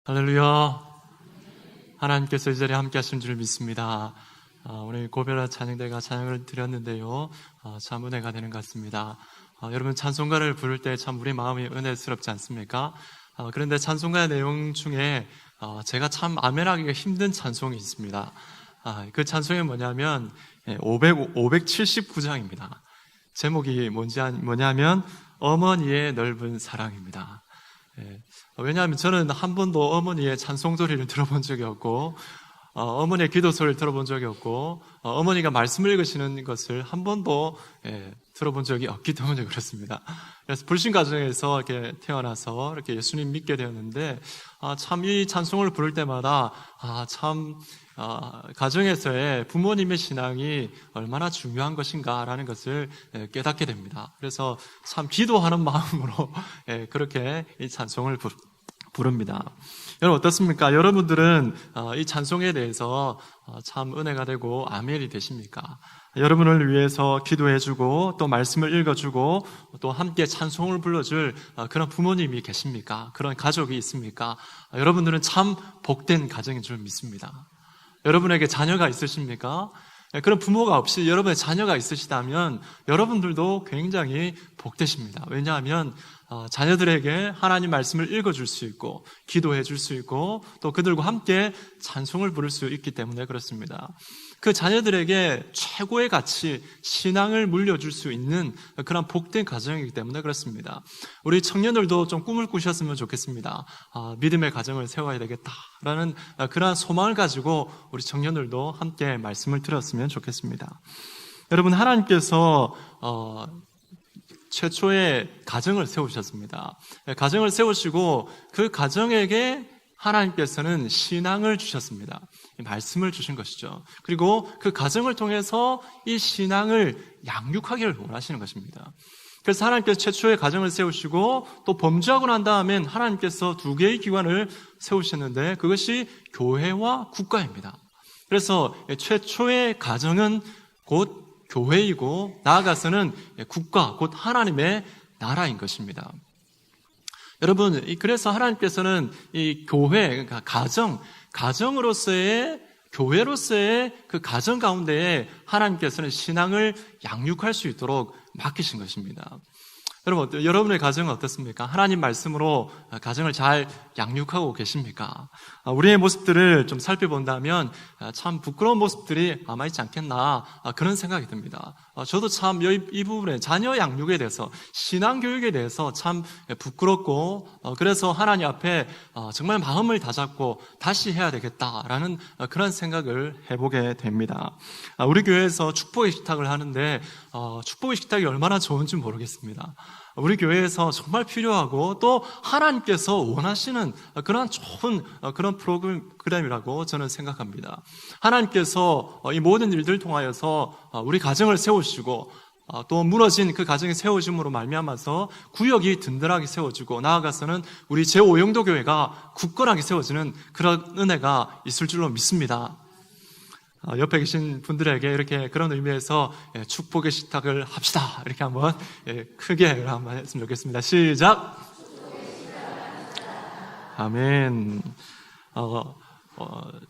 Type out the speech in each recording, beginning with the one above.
할렐루야. 하나님께서 이 자리에 함께 하신 줄 믿습니다. 오늘 고별한 찬양대가 찬양을 드렸는데요, 참 은혜가 되는 것 같습니다. 여러분, 찬송가를 부를 때 참 우리 마음이 은혜스럽지 않습니까? 그런데 찬송가의 내용 중에 제가 참 아멘하기가 힘든 찬송이 있습니다. 그 찬송이 뭐냐면 579장입니다. 제목이 뭐냐면 어머니의 넓은 사랑입니다. 왜냐하면 저는 한 번도 어머니의 찬송 소리를 들어본 적이 없고, 어머니의 기도 소리를 들어본 적이 없고, 어머니가 말씀을 읽으시는 것을 한 번도 들어본 적이 없기 때문에 그렇습니다. 그래서 불신 가정에서 이렇게 태어나서 이렇게 예수님 믿게 되었는데, 참 이 찬송을 부를 때마다 가정에서의 부모님의 신앙이 얼마나 중요한 것인가라는 것을 깨닫게 됩니다. 그래서 참 기도하는 마음으로 그렇게 이 찬송을 부릅니다. 여러분 어떻습니까? 여러분들은 이 찬송에 대해서 참 은혜가 되고 아멘이 되십니까? 여러분을 위해서 기도해주고 또 말씀을 읽어주고 또 함께 찬송을 불러줄 그런 부모님이 계십니까? 그런 가족이 있습니까? 여러분들은 참 복된 가정인 줄 믿습니다. 여러분에게 자녀가 있으십니까? 그런 부모가 없이 여러분의 자녀가 있으시다면 여러분들도 굉장히 복되십니다. 왜냐하면 자녀들에게 하나님 말씀을 읽어줄 수 있고 기도해 줄 수 있고 또 그들과 함께 찬송을 부를 수 있기 때문에 그렇습니다. 그 자녀들에게 최고의 가치, 신앙을 물려줄 수 있는 그런 복된 가정이기 때문에 그렇습니다. 우리 청년들도 좀 꿈을 꾸셨으면 좋겠습니다. 믿음의 가정을 세워야 되겠다라는 그런 소망을 가지고 우리 청년들도 함께 말씀을 들었으면 좋겠습니다. 여러분, 하나님께서 최초의 가정을 세우셨습니다. 가정을 세우시고 그 가정에게 하나님께서는 신앙을 주셨습니다. 말씀을 주신 것이죠. 그리고 그 가정을 통해서 이 신앙을 양육하기를 원하시는 것입니다. 그래서 하나님께서 최초의 가정을 세우시고 또 범죄하고 난 다음엔 하나님께서 두 개의 기관을 세우셨는데 그것이 교회와 국가입니다. 그래서 최초의 가정은 곧 교회이고 나아가서는 국가, 곧 하나님의 나라인 것입니다. 여러분, 그래서 하나님께서는 이 교회, 그러니까 가정으로서의, 교회로서의 그 가정 가운데에 하나님께서는 신앙을 양육할 수 있도록 맡기신 것입니다. 여러분, 여러분의 가정은 어떻습니까? 하나님 말씀으로 가정을 잘 양육하고 계십니까? 우리의 모습들을 좀 살펴본다면 참 부끄러운 모습들이 아마 있지 않겠나 그런 생각이 듭니다. 저도 참 이 부분에 자녀 양육에 대해서 신앙 교육에 대해서 참 부끄럽고 그래서 하나님 앞에 정말 마음을 다잡고 다시 해야 되겠다라는 그런 생각을 해보게 됩니다. 우리 교회에서 축복의 식탁을 하는데 축복의 식탁이 얼마나 좋은지 모르겠습니다. 우리 교회에서 정말 필요하고 또 하나님께서 원하시는 그런 좋은 그런 프로그램이라고 저는 생각합니다. 하나님께서 이 모든 일들을 통하여서 우리 가정을 세우시고 또 무너진 그 가정이 세워짐으로 말미암아서 구역이 든든하게 세워지고 나아가서는 우리 제5영도 교회가 굳건하게 세워지는 그런 은혜가 있을 줄로 믿습니다. 옆에 계신 분들에게 이렇게 그런 의미에서 축복의 식탁을 합시다 이렇게 한번 크게 한번 했으면 좋겠습니다. 시작! 아멘.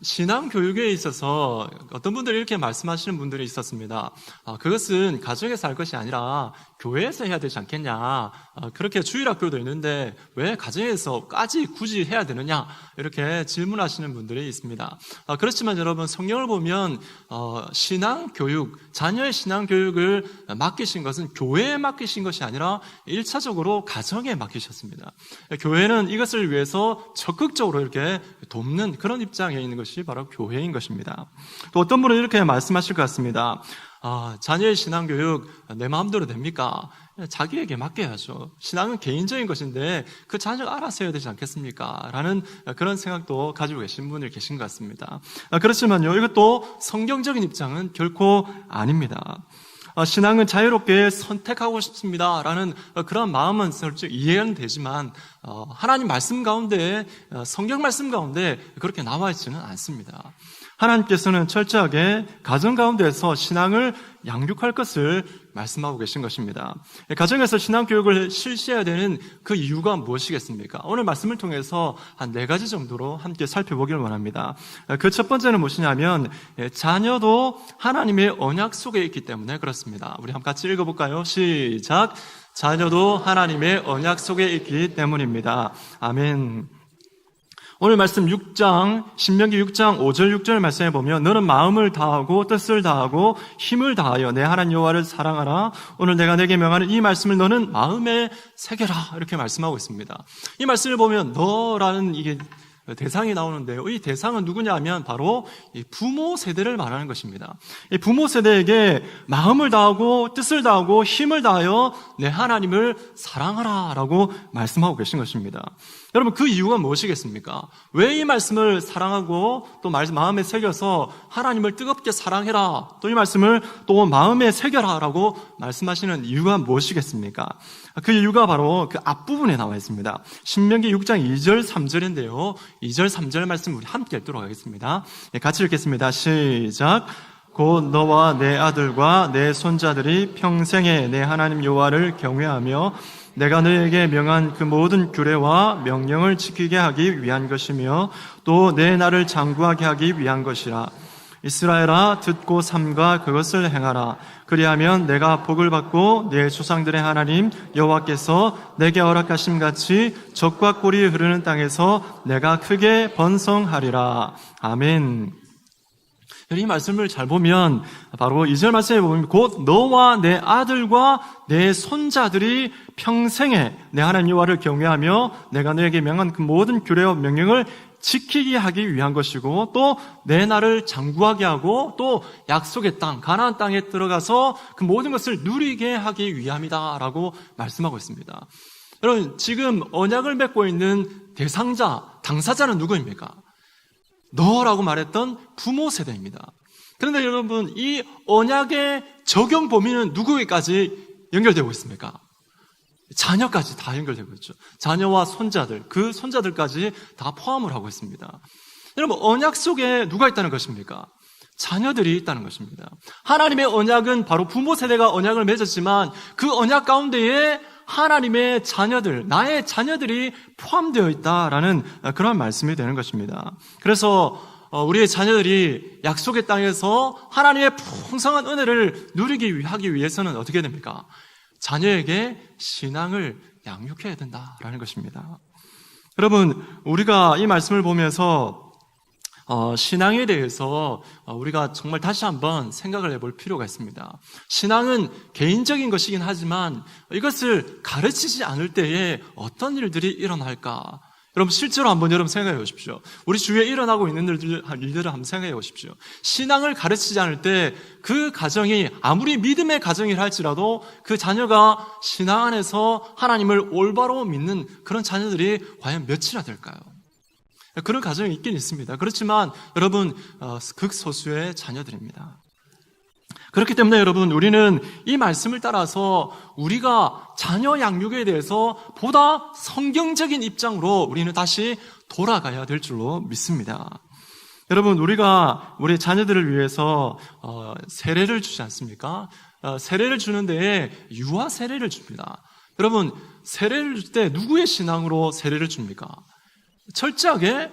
신앙 교육에 있어서 어떤 분들이 이렇게 말씀하시는 분들이 있었습니다. 그것은 가정에서 할 것이 아니라 교회에서 해야 되지 않겠냐. 그렇게 주일학교도 있는데 왜 가정에서까지 굳이 해야 되느냐. 이렇게 질문하시는 분들이 있습니다. 그렇지만 여러분, 성경을 보면 신앙 교육, 자녀의 신앙 교육을 맡기신 것은 교회에 맡기신 것이 아니라 1차적으로 가정에 맡기셨습니다. 교회는 이것을 위해서 적극적으로 이렇게 돕는 그런 입장에 있는 것이 바로 교회인 것입니다. 또 어떤 분은 이렇게 말씀하실 것 같습니다. 자녀의 신앙교육 내 마음대로 됩니까? 자기에게 맡겨야죠. 신앙은 개인적인 것인데 그 자녀가 알아서 해야 되지 않겠습니까? 라는 그런 생각도 가지고 계신 분이 계신 것 같습니다. 그렇지만요, 이것도 성경적인 입장은 결코 아닙니다. 신앙은 자유롭게 선택하고 싶습니다 라는 그런 마음은 솔직히 이해는 되지만 하나님 말씀 가운데, 성경 말씀 가운데 그렇게 나와 있지는 않습니다. 하나님께서는 철저하게 가정 가운데에서 신앙을 양육할 것을 말씀하고 계신 것입니다. 가정에서 신앙 교육을 실시해야 되는 그 이유가 무엇이겠습니까? 오늘 말씀을 통해서 한 4가지 정도로 함께 살펴보길 원합니다. 그 첫 번째는 무엇이냐면 자녀도 하나님의 언약 속에 있기 때문에 그렇습니다. 우리 한번 같이 읽어볼까요? 시작. 자녀도 하나님의 언약 속에 있기 때문입니다. 아멘. 오늘 말씀 6장, 신명기 6장 5절 6절 말씀에 보면 너는 마음을 다하고 뜻을 다하고 힘을 다하여 내 하나님 여호와를 사랑하라. 오늘 내가 내게 명하는 이 말씀을 너는 마음에 새겨라. 이렇게 말씀하고 있습니다. 이 말씀을 보면 너라는 이게 대상이 나오는데요. 이 대상은 누구냐 하면 바로 이 부모 세대를 말하는 것입니다. 이 부모 세대에게 마음을 다하고 뜻을 다하고 힘을 다하여 내 하나님을 사랑하라 라고 말씀하고 계신 것입니다. 여러분 그 이유가 무엇이겠습니까? 왜 이 말씀을 사랑하고 또 마음에 새겨서 하나님을 뜨겁게 사랑해라, 또 이 말씀을 또 마음에 새겨라 라고 말씀하시는 이유가 무엇이겠습니까? 그 이유가 바로 그 앞부분에 나와 있습니다. 신명기 6장 2절 3절인데요 2절 3절 말씀 우리 함께 읽도록 하겠습니다. 같이 읽겠습니다. 시작. 곧 너와 내 아들과 내 손자들이 평생에 내 하나님 여호와를 경외하며 내가 너에게 명한 그 모든 규례와 명령을 지키게 하기 위한 것이며 또 내 나를 장구하게 하기 위한 것이라. 이스라엘아 듣고 삼가 그것을 행하라. 그리하면 내가 복을 받고 내 조상들의 하나님 여호와께서 내게 허락하심 같이 젖과 꿀이 흐르는 땅에서 내가 크게 번성하리라. 아멘. 이 말씀을 잘 보면 바로 2절 말씀에 보면 곧 너와 내 아들과 내 손자들이 평생에 내 하나님 여호와를 경외하며 내가 너에게 명한 그 모든 규례와 명령을 지키게 하기 위한 것이고 또 내 나를 장구하게 하고 또 약속의 땅 가나안 땅에 들어가서 그 모든 것을 누리게 하기 위함이다 라고 말씀하고 있습니다. 여러분 지금 언약을 맺고 있는 대상자, 당사자는 누구입니까? 너라고 말했던 부모 세대입니다. 그런데 여러분 이 언약의 적용 범위는 누구에게까지 연결되고 있습니까? 자녀까지 다 연결되고 있죠. 자녀와 손자들, 그 손자들까지 다 포함을 하고 있습니다. 여러분 언약 속에 누가 있다는 것입니까? 자녀들이 있다는 것입니다. 하나님의 언약은 바로 부모 세대가 언약을 맺었지만 그 언약 가운데에 하나님의 자녀들, 나의 자녀들이 포함되어 있다라는 그런 말씀이 되는 것입니다. 그래서 우리의 자녀들이 약속의 땅에서 하나님의 풍성한 은혜를 누리기 하기 위해서는 어떻게 됩니까? 자녀에게 신앙을 양육해야 된다라는 것입니다. 여러분, 우리가 이 말씀을 보면서 신앙에 대해서 우리가 정말 다시 한번 생각을 해볼 필요가 있습니다. 신앙은 개인적인 것이긴 하지만 이것을 가르치지 않을 때에 어떤 일들이 일어날까? 여러분 실제로 한번 여러분 생각해 보십시오. 우리 주위에 일어나고 있는 일들을 한번 생각해 보십시오. 신앙을 가르치지 않을 때 그 가정이 아무리 믿음의 가정이라 할지라도 그 자녀가 신앙 안에서 하나님을 올바로 믿는 그런 자녀들이 과연 몇이나 될까요? 그런 가정이 있긴 있습니다. 그렇지만 여러분 극소수의 자녀들입니다. 그렇기 때문에 여러분 우리는 이 말씀을 따라서 우리가 자녀 양육에 대해서 보다 성경적인 입장으로 우리는 다시 돌아가야 될 줄로 믿습니다. 여러분 우리가 우리 자녀들을 위해서 세례를 주지 않습니까? 세례를 주는 데에 유아 세례를 줍니다. 여러분 세례를 줄 때 누구의 신앙으로 세례를 줍니까? 철저하게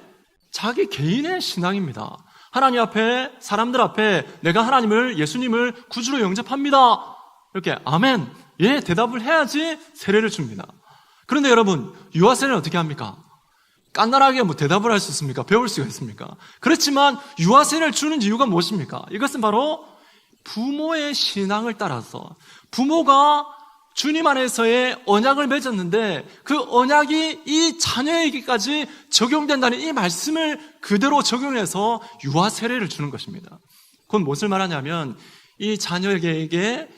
자기 개인의 신앙입니다. 하나님 앞에, 사람들 앞에 내가 하나님을, 예수님을 구주로 영접합니다. 이렇게 아멘, 예 대답을 해야지 세례를 줍니다. 그런데 여러분 유아 세례는 어떻게 합니까? 깐난하게 대답을 할 수 있습니까? 배울 수가 있습니까? 그렇지만 유아 세례를 주는 이유가 무엇입니까? 이것은 바로 부모의 신앙을 따라서 부모가 주님 안에서의 언약을 맺었는데 그 언약이 이 자녀에게까지 적용된다는 이 말씀을 그대로 적용해서 유아 세례를 주는 것입니다. 그건 무엇을 말하냐면 이 자녀에게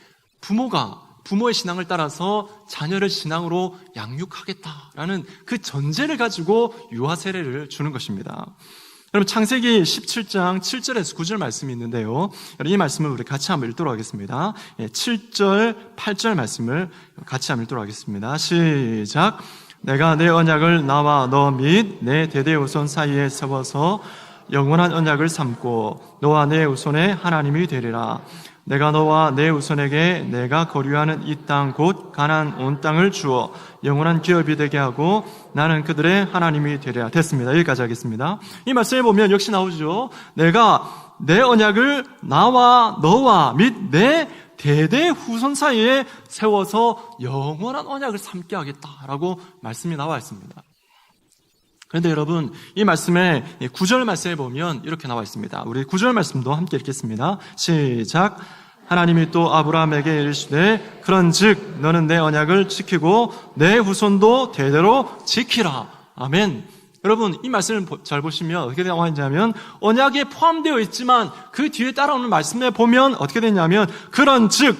부모가 부모의 신앙을 따라서 자녀를 신앙으로 양육하겠다라는 그 전제를 가지고 유아 세례를 주는 것입니다. 여러분 창세기 17장 7절에서 9절 말씀이 있는데요. 이 말씀을 우리 같이 한번 읽도록 하겠습니다. 7절, 8절 말씀을 같이 한번 읽도록 하겠습니다. 시작. 내가 내 언약을 나와 너 및 내 대대 후손 사이에 세워서 영원한 언약을 삼고 너와 내 후손의 하나님이 되리라. 내가 너와 내 후손에게 내가 거류하는 이 땅 곧 가나안 온 땅을 주어 영원한 기업이 되게 하고 나는 그들의 하나님이 되리라. 됐습니다. 여기까지 하겠습니다. 이 말씀에 보면 역시 나오죠. 내가 내 언약을 나와 너와 및 내 대대 후손 사이에 세워서 영원한 언약을 삼게 하겠다라고 말씀이 나와 있습니다. 그런데 여러분, 이 말씀에 9절 말씀에 보면 이렇게 나와 있습니다. 우리 9절 말씀도 함께 읽겠습니다. 시작. 하나님이 또 아브라함에게 이르시되 그런즉 너는 내 언약을 지키고 내 후손도 대대로 지키라. 아멘. 여러분, 이 말씀을 잘 보시면 어떻게 나와 있냐면 언약에 포함되어 있지만 그 뒤에 따라오는 말씀에 보면 어떻게 되냐면 그런즉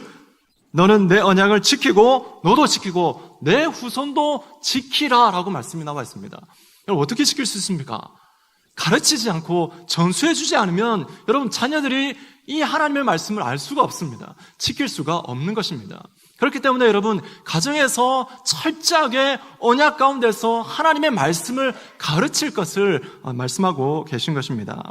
너는 내 언약을 지키고 너도 지키고 내 후손도 지키라 라고 말씀이 나와 있습니다. 여러분, 어떻게 지킬 수 있습니까? 가르치지 않고 전수해주지 않으면 여러분 자녀들이 이 하나님의 말씀을 알 수가 없습니다. 지킬 수가 없는 것입니다. 그렇기 때문에 여러분 가정에서 철저하게 언약 가운데서 하나님의 말씀을 가르칠 것을 말씀하고 계신 것입니다.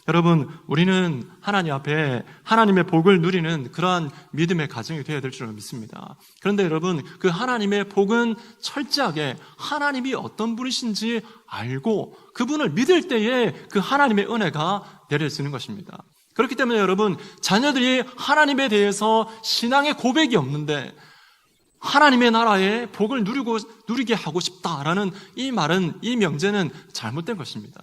여러분, 우리는 하나님 앞에 하나님의 복을 누리는 그러한 믿음의 가정이 되어야 될 줄 믿습니다. 그런데 여러분, 그 하나님의 복은 철저하게 하나님이 어떤 분이신지 알고 그분을 믿을 때에 그 하나님의 은혜가 내려지는 것입니다. 그렇기 때문에 여러분, 자녀들이 하나님에 대해서 신앙의 고백이 없는데 하나님의 나라의 복을 누리게 하고 싶다라는 이 말은, 이 명제는 잘못된 것입니다.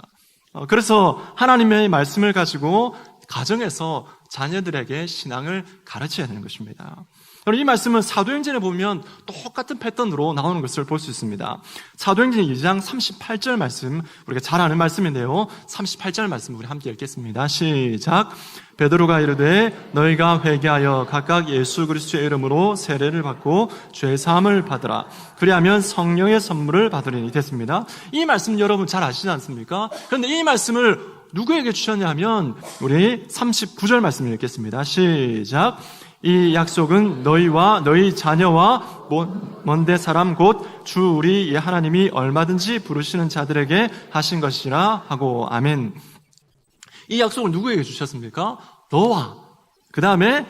그래서 하나님의 말씀을 가지고 가정에서 자녀들에게 신앙을 가르쳐야 되는 것입니다. 이 말씀은 사도행전에 보면 똑같은 패턴으로 나오는 것을 볼 수 있습니다. 사도행전 2장 38절 말씀, 우리가 잘 아는 말씀인데요. 38절 말씀 우리 함께 읽겠습니다. 시작. 베드로가 이르되 너희가 회개하여 각각 예수 그리스도의 이름으로 세례를 받고 죄 사함을 받으라. 그리하면 성령의 선물을 받으리니. 됐습니다. 이 말씀 여러분 잘 아시지 않습니까? 그런데 이 말씀을 누구에게 주셨냐면 우리 39절 말씀을 읽겠습니다. 시작. 이 약속은 너희와 너희 자녀와 먼데 사람 곧 주 우리 하나님이 얼마든지 부르시는 자들에게 하신 것이라 하고. 아멘. 이 약속을 누구에게 주셨습니까? 너와 그 다음에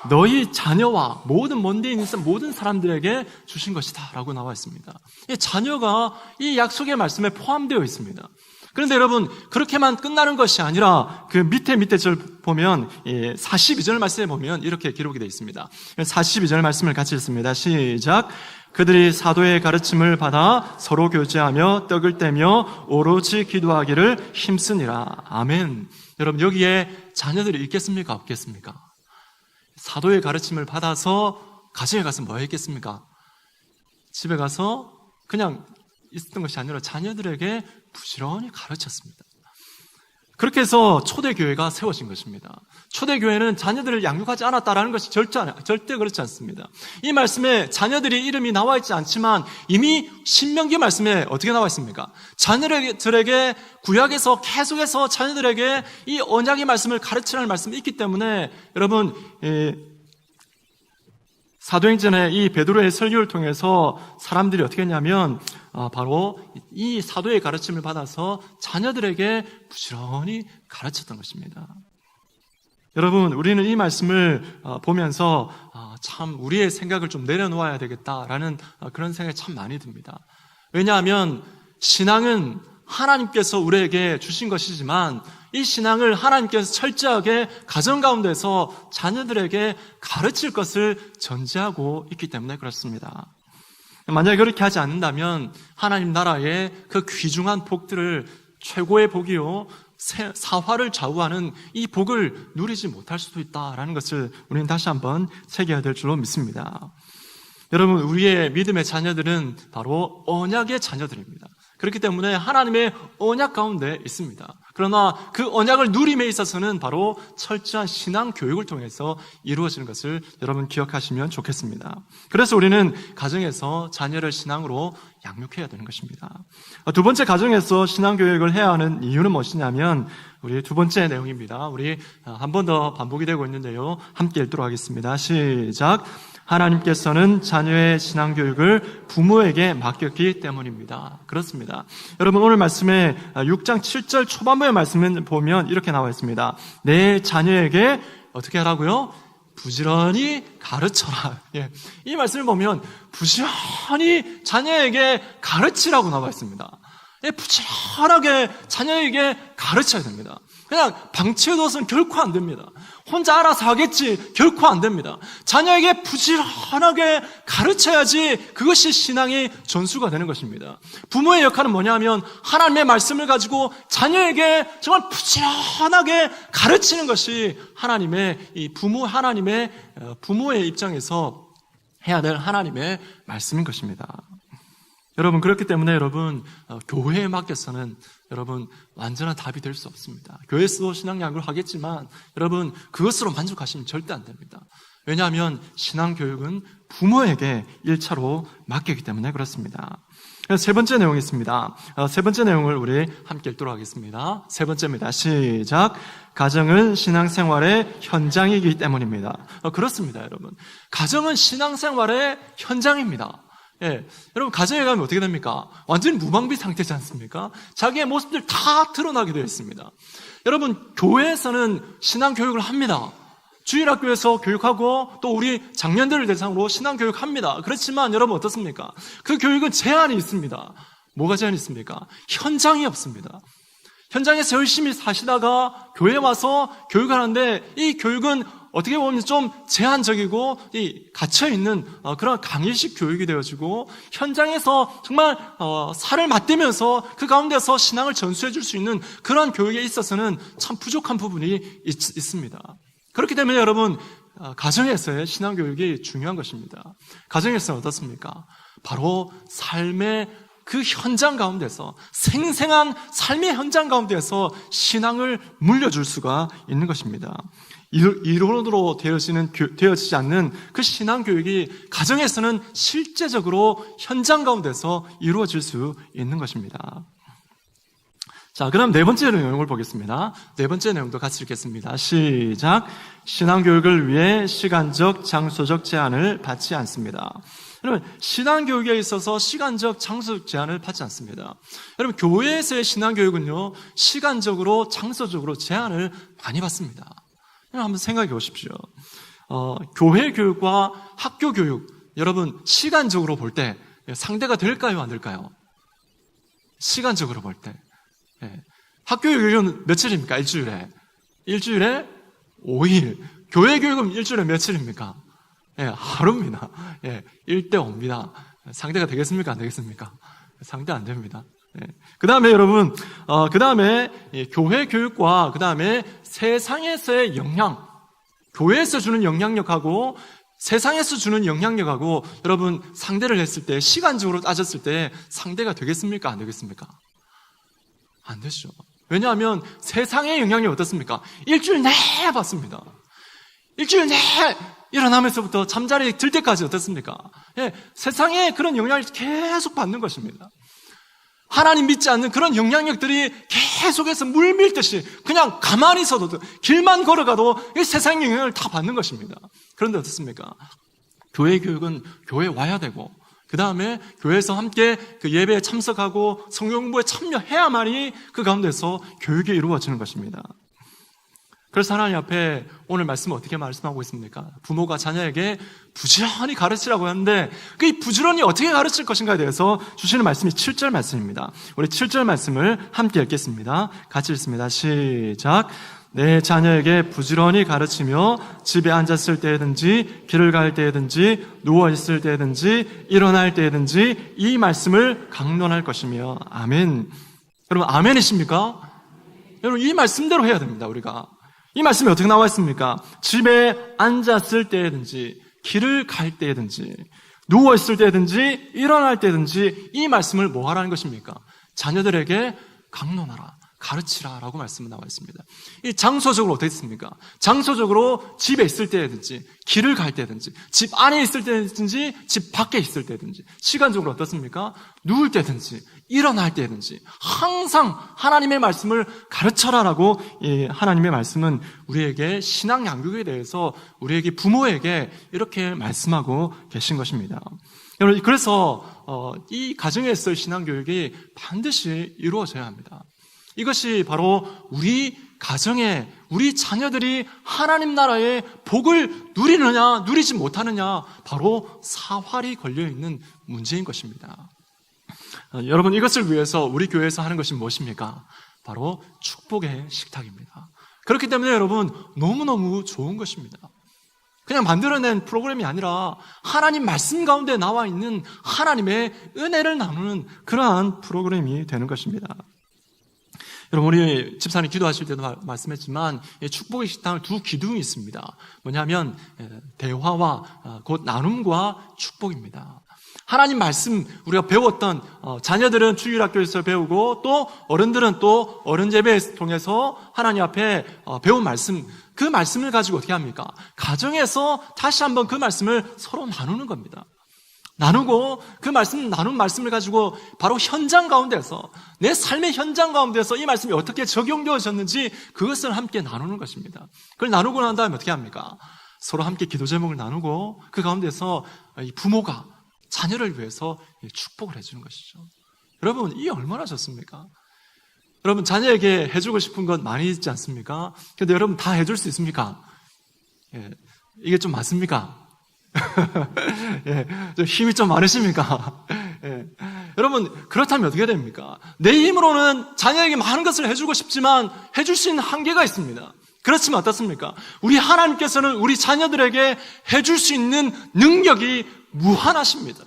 너희 자녀와 모든 먼데 있는 모든 사람들에게 주신 것이다 라고 나와 있습니다. 이 자녀가 이 약속의 말씀에 포함되어 있습니다. 그런데 여러분, 그렇게만 끝나는 것이 아니라 그 밑에 절 보면 42절 말씀에 보면 이렇게 기록이 되어 있습니다. 42절 말씀을 같이 읽습니다. 시작. 그들이 사도의 가르침을 받아 서로 교제하며 떡을 떼며 오로지 기도하기를 힘쓰니라. 아멘. 여러분, 여기에 자녀들이 있겠습니까? 없겠습니까? 사도의 가르침을 받아서 가정에 가서 뭐 했겠습니까? 집에 가서 그냥 있었던 것이 아니라 자녀들에게 부지런히 가르쳤습니다. 그렇게 해서 초대교회가 세워진 것입니다. 초대교회는 자녀들을 양육하지 않았다라는 것이 절대 그렇지 않습니다. 이 말씀에 자녀들이 이름이 나와 있지 않지만 이미 신명기 말씀에 어떻게 나와 있습니까? 자녀들에게 구약에서 계속해서 자녀들에게 이 언약의 말씀을 가르치라는 말씀이 있기 때문에 여러분, 사도행전의 이 베드로의 설교를 통해서 사람들이 어떻게 했냐면 바로 이 사도의 가르침을 받아서 자녀들에게 부지런히 가르쳤던 것입니다. 여러분, 우리는 이 말씀을 보면서 참 우리의 생각을 좀 내려놓아야 되겠다라는 그런 생각이 참 많이 듭니다. 왜냐하면 신앙은 하나님께서 우리에게 주신 것이지만 이 신앙을 하나님께서 철저하게 가정 가운데서 자녀들에게 가르칠 것을 전제하고 있기 때문에 그렇습니다. 만약에 그렇게 하지 않는다면 하나님 나라의 그 귀중한 복들을, 최고의 복이요 사화를 좌우하는 이 복을 누리지 못할 수도 있다라는 것을 우리는 다시 한번 새겨야 될 줄로 믿습니다. 여러분, 우리의 믿음의 자녀들은 바로 언약의 자녀들입니다. 그렇기 때문에 하나님의 언약 가운데 있습니다. 그러나 그 언약을 누림에 있어서는 바로 철저한 신앙 교육을 통해서 이루어지는 것을 여러분 기억하시면 좋겠습니다. 그래서 우리는 가정에서 자녀를 신앙으로 양육해야 되는 것입니다. 두 번째, 가정에서 신앙 교육을 해야 하는 이유는 무엇이냐면 우리 두 번째 내용입니다. 우리 한 번 더 반복이 되고 있는데요. 함께 읽도록 하겠습니다. 시작. 하나님께서는 자녀의 신앙교육을 부모에게 맡겼기 때문입니다. 그렇습니다. 여러분, 오늘 말씀에 6장 7절 초반부의 말씀을 보면 이렇게 나와 있습니다. 내 자녀에게 어떻게 하라고요? 부지런히 가르쳐라. 예. 이 말씀을 보면 부지런히 자녀에게 가르치라고 나와 있습니다. 예, 부지런하게 자녀에게 가르쳐야 됩니다. 그냥 방치해둬서는 결코 안 됩니다. 혼자 알아서 하겠지 결코 안 됩니다. 자녀에게 부지런하게 가르쳐야지 그것이 신앙의 전수가 되는 것입니다. 부모의 역할은 뭐냐면 하나님의 말씀을 가지고 자녀에게 정말 부지런하게 가르치는 것이 하나님의 부모의 입장에서 해야 될 하나님의 말씀인 것입니다. 여러분, 그렇기 때문에 여러분, 교회에 맡겨서는 여러분 완전한 답이 될 수 없습니다. 교회에서도 신앙양육을 하겠지만 여러분 그것으로 만족하시면 절대 안 됩니다. 왜냐하면 신앙교육은 부모에게 1차로 맡기기 때문에 그렇습니다. 그래서 세 번째 내용이 있습니다. 세 번째 내용을 우리 함께 읽도록 하겠습니다. 세 번째입니다. 시작. 가정은 신앙생활의 현장이기 때문입니다. 그렇습니다, 여러분. 가정은 신앙생활의 현장입니다. 예, 여러분 가정에 가면 어떻게 됩니까? 완전히 무방비 상태지 않습니까? 자기의 모습들 다 드러나게 되어 있습니다. 여러분 교회에서는 신앙교육을 합니다. 주일학교에서 교육하고 또 우리 장년들을 대상으로 신앙교육합니다. 그렇지만 여러분 어떻습니까? 그 교육은 제한이 있습니다. 뭐가 제한이 있습니까? 현장이 없습니다. 현장에서 열심히 사시다가 교회에 와서 교육하는데 이 교육은 어떻게 보면 좀 제한적이고 갇혀있는 그런 강의식 교육이 되어지고 현장에서 정말 살을 맞대면서 그 가운데서 신앙을 전수해 줄 수 있는 그런 교육에 있어서는 참 부족한 부분이 있습니다. 그렇기 때문에 여러분 가정에서의 신앙교육이 중요한 것입니다. 가정에서는 어떻습니까? 바로 삶의 그 현장 가운데서 생생한 삶의 현장 가운데서 신앙을 물려줄 수가 있는 것입니다. 이론으로 되어지지 않는 그 신앙교육이 가정에서는 실제적으로 현장 가운데서 이루어질 수 있는 것입니다. 자, 그럼 네 번째 내용을 보겠습니다. 네 번째 내용도 같이 읽겠습니다. 시작. 신앙교육을 위해 시간적, 장소적 제한을 받지 않습니다. 여러분, 신앙교육에 있어서 시간적, 장소적 제한을 받지 않습니다. 여러분, 교회에서의 신앙교육은요, 시간적으로, 장소적으로 제한을 많이 받습니다. 한번 생각해 보십시오. 교회 교육과 학교 교육, 여러분, 시간적으로 볼 때 상대가 될까요, 안 될까요? 시간적으로 볼 때. 예. 학교 교육은 며칠입니까? 일주일에 5일. 교회 교육은 일주일에 며칠입니까? 예, 하루입니다. 예, 1대5입니다. 상대가 되겠습니까? 안 되겠습니까? 상대 안 됩니다. 예. 그 다음에 여러분, 교회 교육과 그 다음에 세상에서의 영향, 교회에서 주는 영향력하고 세상에서 주는 영향력하고 여러분 상대를 했을 때, 시간적으로 따졌을 때 상대가 되겠습니까? 안 되겠습니까? 안 되죠. 왜냐하면 세상의 영향력이 어떻습니까? 일주일 내내 받습니다. 일주일 내내 일어나면서부터 잠자리에 들 때까지 어떻습니까? 예, 세상의 그런 영향을 계속 받는 것입니다. 하나님 믿지 않는 그런 영향력들이 계속해서 물밀듯이 그냥 가만히 있어도 길만 걸어가도 이 세상의 영향을 다 받는 것입니다. 그런데 어떻습니까? 교회 교육은 교회에 와야 되고 그 다음에 교회에서 함께 그 예배에 참석하고 성경 공부에 참여해야만이 그 가운데서 교육이 이루어지는 것입니다. 그래서 하나님 앞에 오늘 말씀은 어떻게 말씀하고 있습니까? 부모가 자녀에게 부지런히 가르치라고 하는데 그 부지런히 어떻게 가르칠 것인가에 대해서 주시는 말씀이 7절 말씀입니다. 우리 7절 말씀을 함께 읽겠습니다. 같이 읽습니다. 시작. 내 자녀에게 부지런히 가르치며 집에 앉았을 때든지 길을 갈 때든지 누워있을 때든지 일어날 때든지 이 말씀을 강론할 것이며 아멘. 여러분 아멘이십니까? 여러분 이 말씀대로 해야 됩니다. 우리가 이 말씀이 어떻게 나와 있습니까? 집에 앉았을 때든지 길을 갈 때든지 누워있을 때든지 일어날 때든지 이 말씀을 뭐 하라는 것입니까? 자녀들에게 강론하라, 가르치라라고 말씀은 나와 있습니다. 이 장소적으로 어떻게 있습니까? 장소적으로 집에 있을 때든지 길을 갈 때든지 집 안에 있을 때든지 집 밖에 있을 때든지 시간적으로 어떻습니까? 누울 때든지 일어날 때든지 항상 하나님의 말씀을 가르쳐라라고 하나님의 말씀은 우리에게 신앙 양육에 대해서 우리에게 부모에게 이렇게 말씀하고 계신 것입니다. 여러분, 그래서 이 가정에서의 신앙 교육이 반드시 이루어져야 합니다. 이것이 바로 우리 가정에 우리 자녀들이 하나님 나라의 복을 누리느냐 누리지 못하느냐 바로 사활이 걸려있는 문제인 것입니다. 여러분, 이것을 위해서 우리 교회에서 하는 것이 무엇입니까? 바로 축복의 식탁입니다. 그렇기 때문에 여러분, 너무너무 좋은 것입니다. 그냥 만들어낸 프로그램이 아니라 하나님 말씀 가운데 나와 있는 하나님의 은혜를 나누는 그러한 프로그램이 되는 것입니다. 여러분, 우리 집사님 기도하실 때도 말씀했지만 축복의 식당은 두 기둥이 있습니다. 뭐냐면 대화와 곧 나눔과 축복입니다. 하나님 말씀 우리가 배웠던 자녀들은 주일학교에서 배우고 또 어른들은 또 어른 예배를 통해서 하나님 앞에 배운 말씀, 그 말씀을 가지고 어떻게 합니까? 가정에서 다시 한번 그 말씀을 서로 나누는 겁니다. 나누고 그 말씀, 나눈 말씀을 가지고 바로 현장 가운데서 내 삶의 현장 가운데서 이 말씀이 어떻게 적용되어졌는지 그것을 함께 나누는 것입니다. 그걸 나누고 난 다음에 어떻게 합니까? 서로 함께 기도 제목을 나누고 그 가운데서 이 부모가 자녀를 위해서 축복을 해주는 것이죠. 여러분, 이 얼마나 좋습니까? 여러분, 자녀에게 해주고 싶은 것 많이 있지 않습니까? 근데 여러분 다 해줄 수 있습니까? 이게 좀 맞습니까? 좀 힘이 좀 많으십니까? 여러분, 그렇다면 어떻게 됩니까? 내 힘으로는 자녀에게 많은 것을 해주고 싶지만 해줄 수 있는 한계가 있습니다. 그렇지만 어떻습니까? 우리 하나님께서는 우리 자녀들에게 해줄 수 있는 능력이 무한하십니다.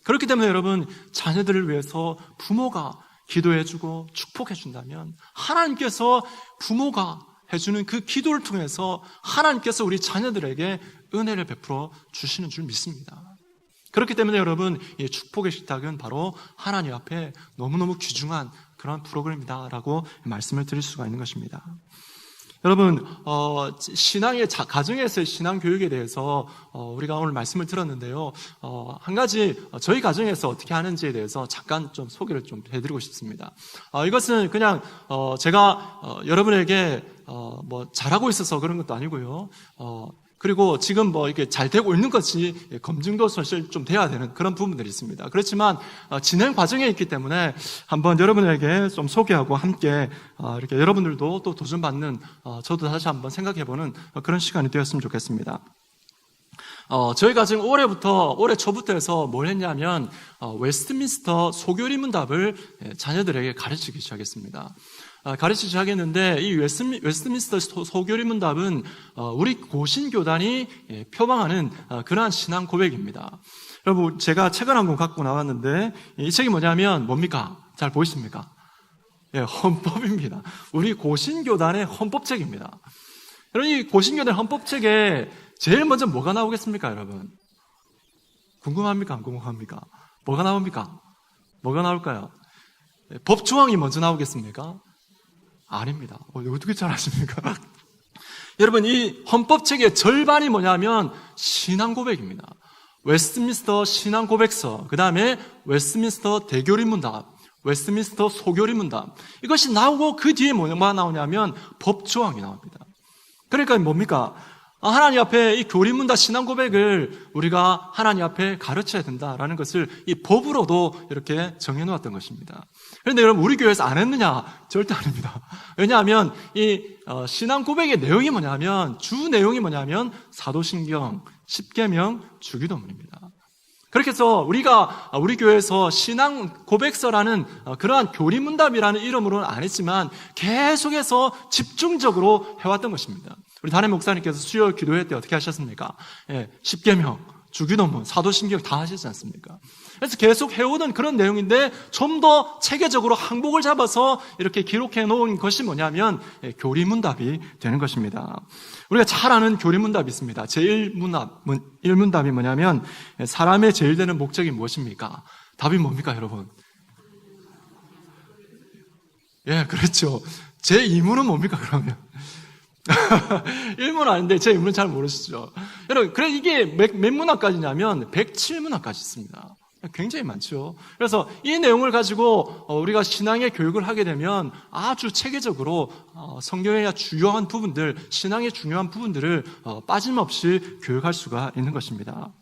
그렇기 때문에 여러분, 자녀들을 위해서 부모가 기도해주고 축복해준다면 하나님께서 부모가 해주는 그 기도를 통해서 하나님께서 우리 자녀들에게 은혜를 베풀어 주시는 줄 믿습니다. 그렇기 때문에 여러분, 이 축복의 식탁은 바로 하나님 앞에 너무너무 귀중한 그런 프로그램이다라고 말씀을 드릴 수가 있는 것입니다. 여러분, 가정에서의 신앙 교육에 대해서 우리가 오늘 말씀을 들었는데요. 한 가지 저희 가정에서 어떻게 하는지에 대해서 잠깐 좀 소개를 좀 해드리고 싶습니다. 이것은 그냥 제가 여러분에게 뭐 잘하고 있어서 그런 것도 아니고요. 그리고 지금 뭐 이렇게 잘 되고 있는 것이 검증도 사실 좀 돼야 되는 그런 부분들이 있습니다. 그렇지만 진행 과정에 있기 때문에 한번 여러분에게 좀 소개하고 함께 이렇게 여러분들도 또 도전받는 저도 다시 한번 생각해보는 그런 시간이 되었으면 좋겠습니다. 저희가 지금 올해 초부터 해서 뭘 했냐면 웨스트민스터 소교리문답을 자녀들에게 가르치기 시작했습니다. 가르치기 시작했는데 이 웨스트민스터 소교리문답은 우리 고신교단이 표방하는 그러한 신앙 고백입니다. 여러분, 제가 책을 한 권 갖고 나왔는데 이 책이 뭐냐면 뭡니까? 잘 보이십니까? 헌법입니다. 우리 고신교단의 헌법책입니다. 여러분, 이 고신교단 헌법책에 제일 먼저 뭐가 나오겠습니까, 여러분? 궁금합니까? 안 궁금합니까? 뭐가 나옵니까? 뭐가 나올까요? 법조항이 먼저 나오겠습니까? 아닙니다. 어떻게 잘 아십니까? 여러분, 이 헌법책의 절반이 뭐냐면 신앙 고백입니다. 웨스트민스터 신앙 고백서, 그 다음에 웨스트민스터 대교리문답, 웨스트민스터 소교리문답, 이것이 나오고 그 뒤에 뭐가 나오냐면 법조항이 나옵니다. 그러니까 뭡니까? 하나님 앞에 이 교리문답 신앙 고백을 우리가 하나님 앞에 가르쳐야 된다라는 것을 이 법으로도 이렇게 정해놓았던 것입니다. 그런데 여러분, 우리 교회에서 안 했느냐? 절대 아닙니다. 왜냐하면 이 신앙 고백의 내용이 뭐냐면 주 내용이 뭐냐면 사도신경, 십계명, 주기도문입니다. 그렇게 해서 우리가 우리 교회에서 신앙 고백서라는 그러한 교리문답이라는 이름으로는 안 했지만 계속해서 집중적으로 해왔던 것입니다. 우리 담임 목사님께서 수요 기도회 때 어떻게 하셨습니까? 십계명, 주기도문, 사도신경 다 하시지 않습니까? 그래서 계속 해오던 그런 내용인데 좀 더 체계적으로 항목을 잡아서 이렇게 기록해 놓은 것이 뭐냐면 교리문답이 되는 것입니다. 우리가 잘 아는 교리문답이 있습니다. 제1문답이 뭐냐면 사람의 제일 되는 목적이 무엇입니까? 답이 뭡니까, 여러분? 예, 그렇죠. 제 이문은 뭡니까, 그러면? 일문 아닌데 제 이문은 잘 모르시죠. 여러분, 그래 이게 몇 문학까지냐면 107문학까지 있습니다. 굉장히 많죠. 그래서 이 내용을 가지고 우리가 신앙의 교육을 하게 되면 아주 체계적으로 성경의 주요한 부분들, 신앙의 중요한 부분들을 빠짐없이 교육할 수가 있는 것입니다.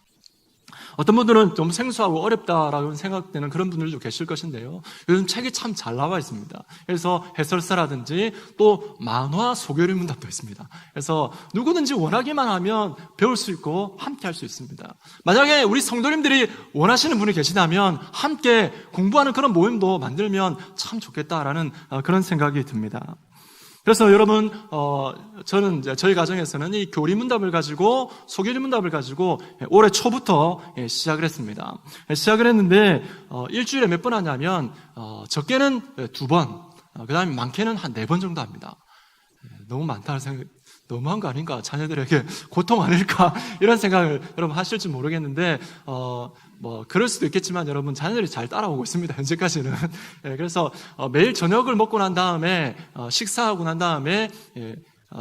어떤 분들은 좀 생소하고 어렵다라고 생각되는 그런 분들도 계실 것인데요. 요즘 책이 참 잘 나와 있습니다. 그래서 해설사라든지 또 만화 소개류 문답도 있습니다. 그래서 누구든지 원하기만 하면 배울 수 있고 함께 할 수 있습니다. 만약에 우리 성도님들이 원하시는 분이 계시다면 함께 공부하는 그런 모임도 만들면 참 좋겠다라는 그런 생각이 듭니다. 그래서 여러분, 저는 이제 저희 가정에서는 이 교리문답을 가지고, 소개문답을 가지고 올해 초부터 시작을 했습니다. 시작을 했는데, 일주일에 몇 번 하냐면, 적게는 2번, 그 다음에 많게는 한 4번 정도 합니다. 너무 많다는 생각, 너무한 거 아닌가? 자녀들에게 고통 아닐까? 이런 생각을 여러분 하실지 모르겠는데, 그럴 수도 있겠지만 여러분 자녀들이 잘 따라오고 있습니다. 현재까지는. 그래서 매일 저녁을 먹고 난 다음에, 식사하고 난 다음에,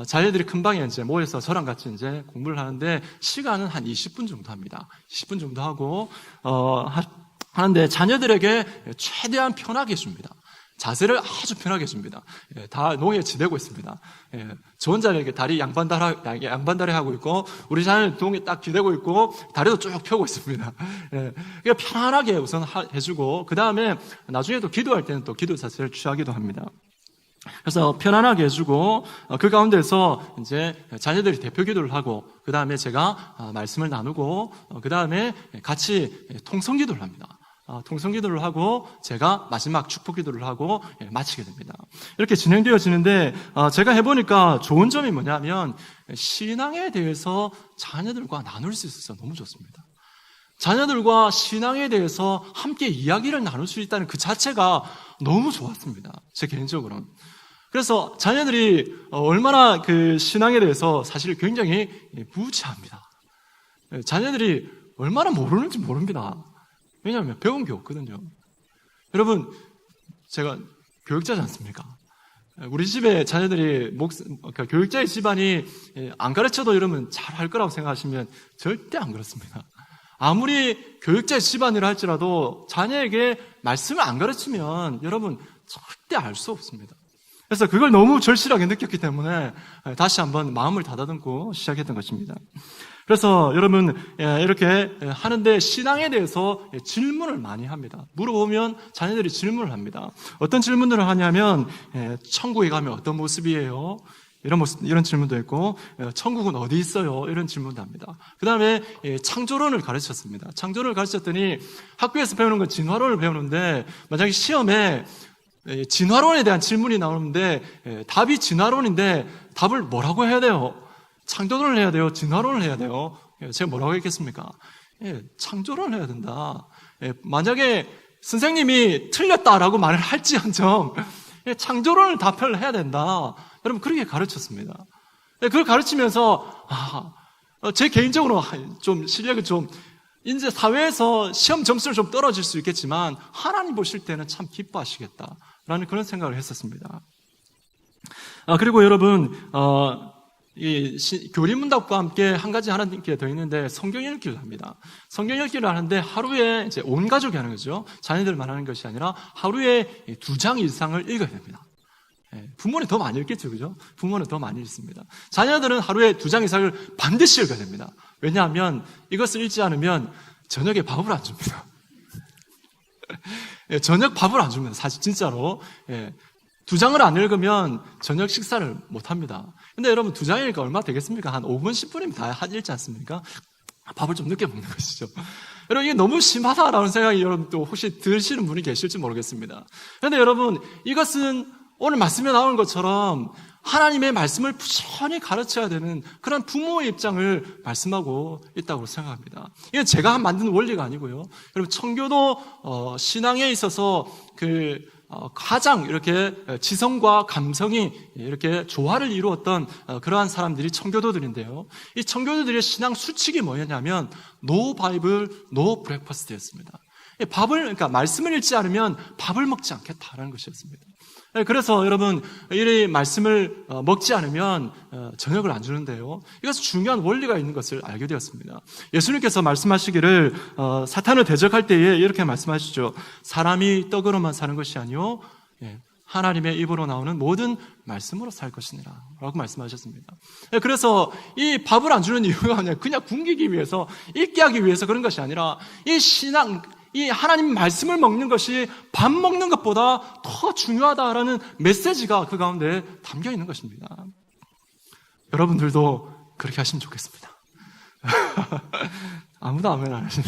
자녀들이 큰 방에 이제 모여서 저랑 같이 이제 공부를 하는데, 시간은 한 20분 정도 합니다. 20분 정도 하고, 하는데 자녀들에게 최대한 편하게 해줍니다. 자세를 아주 편하게 해줍니다. 다 농에 지대고 있습니다. 저 혼자 이렇게 다리 양반다리 하고 있고, 우리 자녀는 농에 딱 기대고 있고, 다리도 쭉 펴고 있습니다. 그러니까 편안하게 우선 해주고, 그 다음에 나중에 또 기도할 때는 또 기도 자세를 취하기도 합니다. 그래서 편안하게 해주고, 그 가운데서 이제 자녀들이 대표 기도를 하고, 그 다음에 제가 말씀을 나누고, 그 다음에 같이 통성 기도를 합니다. 통성 기도를 하고 제가 마지막 축복 기도를 하고 마치게 됩니다. 이렇게 진행되어지는데 제가 해보니까 좋은 점이 뭐냐면 신앙에 대해서 자녀들과 나눌 수 있어서 너무 좋습니다. 자녀들과 신앙에 대해서 함께 이야기를 나눌 수 있다는 그 자체가 너무 좋았습니다. 제 개인적으로는. 그래서 자녀들이 얼마나 그 신앙에 대해서 사실 굉장히 무지합니다. 자녀들이 얼마나 모르는지 모릅니다. 왜냐하면 배운 게 없거든요. 여러분, 제가 교육자지 않습니까? 우리 집에 자녀들이 그러니까 교육자의 집안이 안 가르쳐도 여러분 잘할 거라고 생각하시면 절대 안 그렇습니다. 아무리 교육자의 집안이라 할지라도 자녀에게 말씀을 안 가르치면 여러분 절대 알 수 없습니다. 그래서 그걸 너무 절실하게 느꼈기 때문에 다시 한번 마음을 다다듬고 시작했던 것입니다. 그래서 여러분 이렇게 하는데 신앙에 대해서 질문을 많이 합니다. 물어보면 자녀들이 질문을 합니다. 어떤 질문들을 하냐면 천국에 가면 어떤 모습이에요? 이런 질문도 있고 천국은 어디 있어요? 이런 질문도 합니다. 그 다음에 창조론을 가르쳤습니다. 창조론을 가르쳤더니 학교에서 배우는 건 진화론을 배우는데 만약에 시험에 진화론에 대한 질문이 나오는데 답이 진화론인데 답을 뭐라고 해야 돼요? 창조론을 해야 돼요? 진화론을 해야 돼요? 제가 뭐라고 했겠습니까? 창조론을 해야 된다. 만약에 선생님이 틀렸다라고 말을 할지언정 창조론을 답변을 해야 된다. 여러분 그렇게 가르쳤습니다. 그걸 가르치면서 제 개인적으로 좀 실력이 좀 이제 사회에서 시험 점수를 좀 떨어질 수 있겠지만 하나님 보실 때는 참 기뻐하시겠다라는 그런 생각을 했었습니다. 그리고 여러분 이 교리문답과 함께 한 가지 하는 게 더 있는데 성경 읽기를 합니다. 성경 읽기를 하는데 하루에 이제 온 가족이 하는 거죠. 자녀들만 하는 것이 아니라 하루에 2장 이상을 읽어야 됩니다. 부모는 더 많이 읽겠죠, 그죠? 부모는 더 많이 읽습니다. 자녀들은 하루에 2장 이상을 반드시 읽어야 됩니다. 왜냐하면 이것을 읽지 않으면 저녁에 밥을 안 줍니다. 저녁 밥을 안 줍니다. 사실 진짜로. 2장을 안 읽으면 저녁 식사를 못 합니다. 근데 여러분 2장이니까 얼마 되겠습니까? 한 5분, 10분이면 다 읽지 않습니까? 밥을 좀 늦게 먹는 것이죠. 여러분 이게 너무 심하다라는 생각이 여러분 또 혹시 드시는 분이 계실지 모르겠습니다. 그런데 여러분 이것은 오늘 말씀에 나오는 것처럼 하나님의 말씀을 부지런히 가르쳐야 되는 그런 부모의 입장을 말씀하고 있다고 생각합니다. 이건 제가 만든 원리가 아니고요. 여러분 청교도 신앙에 있어서 가장 이렇게 지성과 감성이 이렇게 조화를 이루었던 그러한 사람들이 청교도들인데요. 이 청교도들의 신앙 수칙이 뭐였냐면 No Bible, No Breakfast였습니다. 그러니까 말씀을 읽지 않으면 밥을 먹지 않겠다라는 것이었습니다. 그래서 여러분, 이 말씀을 먹지 않으면 저녁을 안 주는데요. 이것은 중요한 원리가 있는 것을 알게 되었습니다. 예수님께서 말씀하시기를 사탄을 대적할 때에 이렇게 말씀하시죠. 사람이 떡으로만 사는 것이 아니요 하나님의 입으로 나오는 모든 말씀으로 살 것이니라 라고 말씀하셨습니다. 그래서 이 밥을 안 주는 이유가 그냥 굶기기 위해서, 읽게 하기 위해서 그런 것이 아니라 이 신앙, 이 하나님 말씀을 먹는 것이 밥 먹는 것보다 더 중요하다라는 메시지가 그 가운데 담겨 있는 것입니다. 여러분들도 그렇게 하시면 좋겠습니다. 아무도 아멘 안 하시네.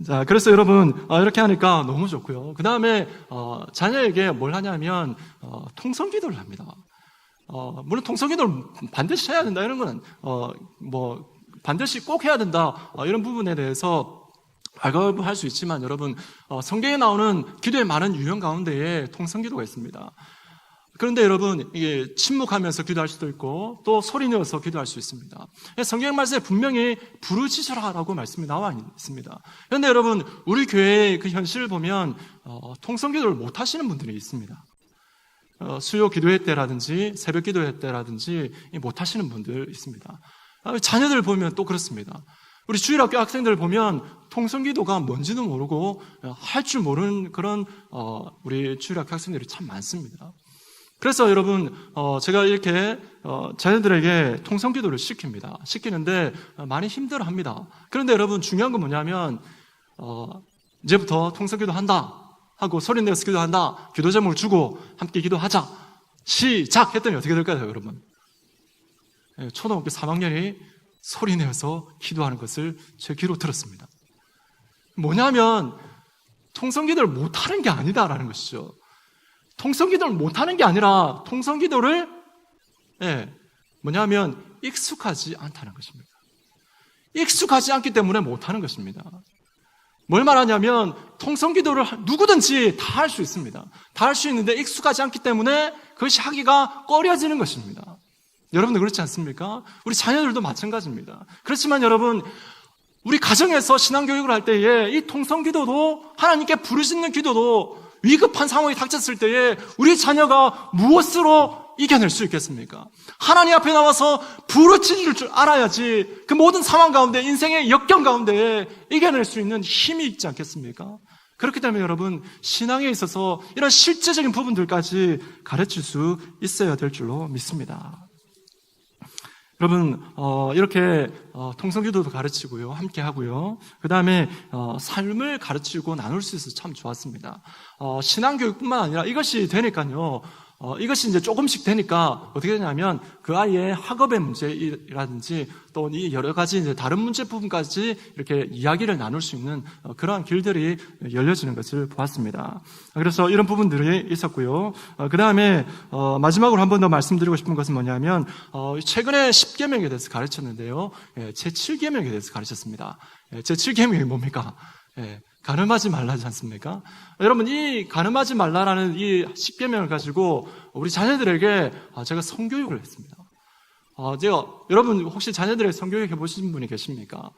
자, 그래서 여러분, 이렇게 하니까 너무 좋고요. 그 다음에, 자녀에게 뭘 하냐면, 통성 기도를 합니다. 물론 통성 기도를 반드시 해야 된다, 이런 거는, 반드시 꼭 해야 된다, 이런 부분에 대해서 발급할 수 있지만 여러분, 성경에 나오는 기도의 많은 유형 가운데에 통성 기도가 있습니다. 그런데 여러분, 이게 침묵하면서 기도할 수도 있고 또 소리 내어서 기도할 수 있습니다. 성경 말씀에 분명히 부르짖으라라고 말씀이 나와 있습니다. 그런데 여러분, 우리 교회의 그 현실을 보면 통성 기도를 못 하시는 분들이 있습니다. 수요 기도회 때라든지 새벽 기도회 때라든지 못 하시는 분들 있습니다. 자녀들 보면 또 그렇습니다. 우리 주일학교 학생들 보면 통성기도가 뭔지도 모르고 할 줄 모르는 그런 우리 주일학교 학생들이 참 많습니다. 그래서 여러분, 제가 이렇게 자녀들에게 통성기도를 시키는데 많이 힘들어합니다. 그런데 여러분, 중요한 건 뭐냐면 이제부터 통성기도 한다 하고 소리 내서 기도한다, 기도 제목을 주고 함께 기도하자, 시작 했더니 어떻게 될까요, 여러분? 초등학교 3학년이 소리 내어서 기도하는 것을 제 귀로 들었습니다. 뭐냐면 통성기도를 못하는 게 아니다라는 것이죠. 통성기도를 못하는 게 아니라 통성기도를 뭐냐면 익숙하지 않다는 것입니다. 익숙하지 않기 때문에 못하는 것입니다. 뭘 말하냐면 통성기도를 누구든지 다 할 수 있습니다. 다 할 수 있는데 익숙하지 않기 때문에 그것이 하기가 꺼려지는 것입니다. 여러분들 그렇지 않습니까? 우리 자녀들도 마찬가지입니다. 그렇지만 여러분, 우리 가정에서 신앙교육을 할 때에 이 통성기도도, 하나님께 부르짖는 기도도 위급한 상황이 닥쳤을 때에 우리 자녀가 무엇으로 이겨낼 수 있겠습니까? 하나님 앞에 나와서 부르짖을 줄 알아야지 그 모든 상황 가운데, 인생의 역경 가운데 이겨낼 수 있는 힘이 있지 않겠습니까? 그렇기 때문에 여러분, 신앙에 있어서 이런 실제적인 부분들까지 가르칠 수 있어야 될 줄로 믿습니다. 여러분, 이렇게 통성기도도 가르치고요, 함께 하고요. 그 다음에 삶을 가르치고 나눌 수 있어서 참 좋았습니다. 신앙교육뿐만 아니라 이것이 되니까요, 이것이 이제 조금씩 되니까 어떻게 되냐면 그 아이의 학업의 문제라든지 또 이 여러 가지 이제 다른 문제 부분까지 이렇게 이야기를 나눌 수 있는 그러한 길들이 열려지는 것을 보았습니다. 그래서 이런 부분들이 있었고요. 그 다음에 마지막으로 한 번 더 말씀드리고 싶은 것은 뭐냐면 최근에 10계명에 대해서 가르쳤는데요, 제7계명에 대해서 가르쳤습니다. 제7계명이 뭡니까? 가늠하지 말라지 않습니까? 여러분, 이 가늠하지 말라라는 이 10계명을 가지고 우리 자녀들에게 제가 성교육을 했습니다. 여러분 혹시 자녀들의 성교육 해보신 분이 계십니까?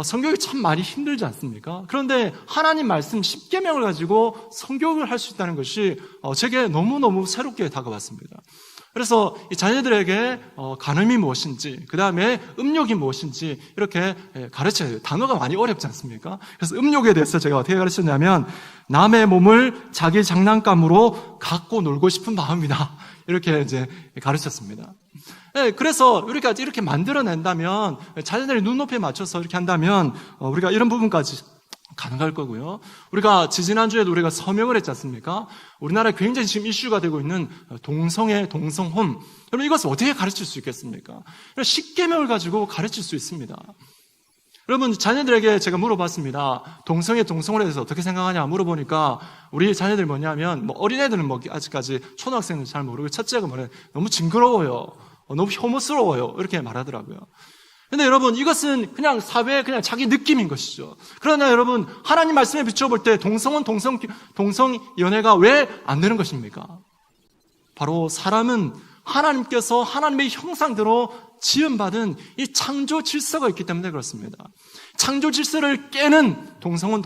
성교육이 참 많이 힘들지 않습니까? 그런데 하나님 말씀 10계명을 가지고 성교육을 할 수 있다는 것이 제게 너무너무 새롭게 다가왔습니다. 그래서 이 자녀들에게 간음이 무엇인지, 그 다음에 음욕이 무엇인지 이렇게 가르쳐야 돼요. 단어가 많이 어렵지 않습니까? 그래서 음욕에 대해서 제가 어떻게 가르쳤냐면 남의 몸을 자기 장난감으로 갖고 놀고 싶은 마음이다, 이렇게 이제 가르쳤습니다. 그래서 우리가 이렇게 만들어낸다면, 자녀들의 눈높이에 맞춰서 이렇게 한다면 우리가 이런 부분까지 가능할 거고요. 우리가 지난주에도 우리가 서명을 했지 않습니까? 우리나라에 굉장히 지금 이슈가 되고 있는 동성애, 동성혼. 여러분, 이것을 어떻게 가르칠 수 있겠습니까? 10계명을 가지고 가르칠 수 있습니다. 여러분, 자녀들에게 제가 물어봤습니다. 동성애, 동성혼에 대해서 어떻게 생각하냐 물어보니까 우리 자녀들이 뭐냐면, 어린애들은 아직까지 초등학생은 잘 모르고, 첫째가 뭐래, 너무 징그러워요, 너무 혐오스러워요, 이렇게 말하더라고요. 근데 여러분, 이것은 그냥 사회의 그냥 자기 느낌인 것이죠. 그러나 여러분, 하나님 말씀에 비춰볼 때 동성혼, 동성연애가 왜 안 되는 것입니까? 바로 사람은 하나님께서 하나님의 형상대로 지음받은 이 창조 질서가 있기 때문에 그렇습니다. 창조 질서를 깨는 동성혼,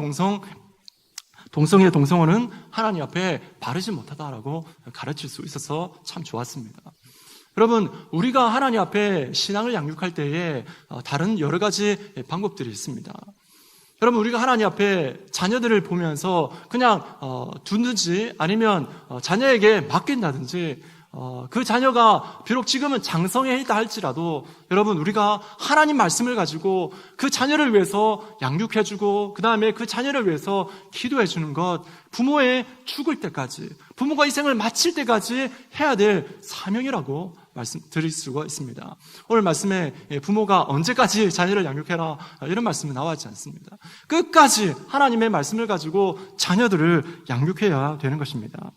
동성애, 동성혼은 하나님 앞에 바르지 못하다라고 가르칠 수 있어서 참 좋았습니다. 여러분, 우리가 하나님 앞에 신앙을 양육할 때에 다른 여러 가지 방법들이 있습니다. 여러분, 우리가 하나님 앞에 자녀들을 보면서 그냥 두든지 아니면 자녀에게 맡긴다든지 그 자녀가 비록 지금은 장성해 있다 할지라도 여러분, 우리가 하나님 말씀을 가지고 그 자녀를 위해서 양육해주고 그 다음에 그 자녀를 위해서 기도해주는 것, 부모의 죽을 때까지, 부모가 이 생을 마칠 때까지 해야 될 사명이라고 말씀드릴 수가 있습니다. 오늘 말씀에 부모가 언제까지 자녀를 양육해라 이런 말씀이 나와있지 않습니다. 끝까지 하나님의 말씀을 가지고 자녀들을 양육해야 되는 것입니다.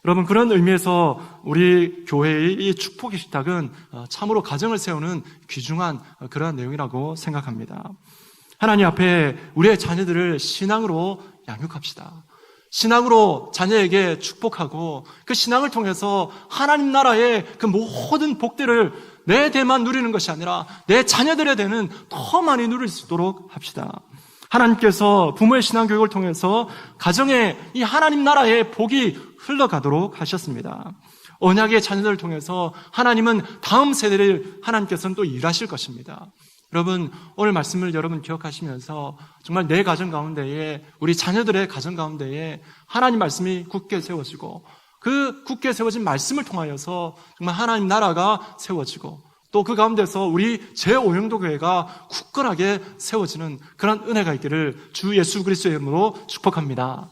여러분, 그런 의미에서 우리 교회의 이 축복의 식탁은 참으로 가정을 세우는 귀중한 그러한 내용이라고 생각합니다. 하나님 앞에 우리의 자녀들을 신앙으로 양육합시다. 신앙으로 자녀에게 축복하고 그 신앙을 통해서 하나님 나라의 그 모든 복들을 내 대만 누리는 것이 아니라 내 자녀들의 대는 더 많이 누릴 수 있도록 합시다. 하나님께서 부모의 신앙 교육을 통해서 가정에 이 하나님 나라의 복이 흘러가도록 하셨습니다. 언약의 자녀들을 통해서 하나님은 다음 세대를 하나님께서는 또 일하실 것입니다. 여러분, 오늘 말씀을 여러분 기억하시면서 정말 내 가정 가운데에, 우리 자녀들의 가정 가운데에 하나님 말씀이 굳게 세워지고 그 굳게 세워진 말씀을 통하여서 정말 하나님 나라가 세워지고 또 그 가운데서 우리 제5영도 교회가 굳건하게 세워지는 그런 은혜가 있기를 주 예수 그리스도의 이름으로 축복합니다.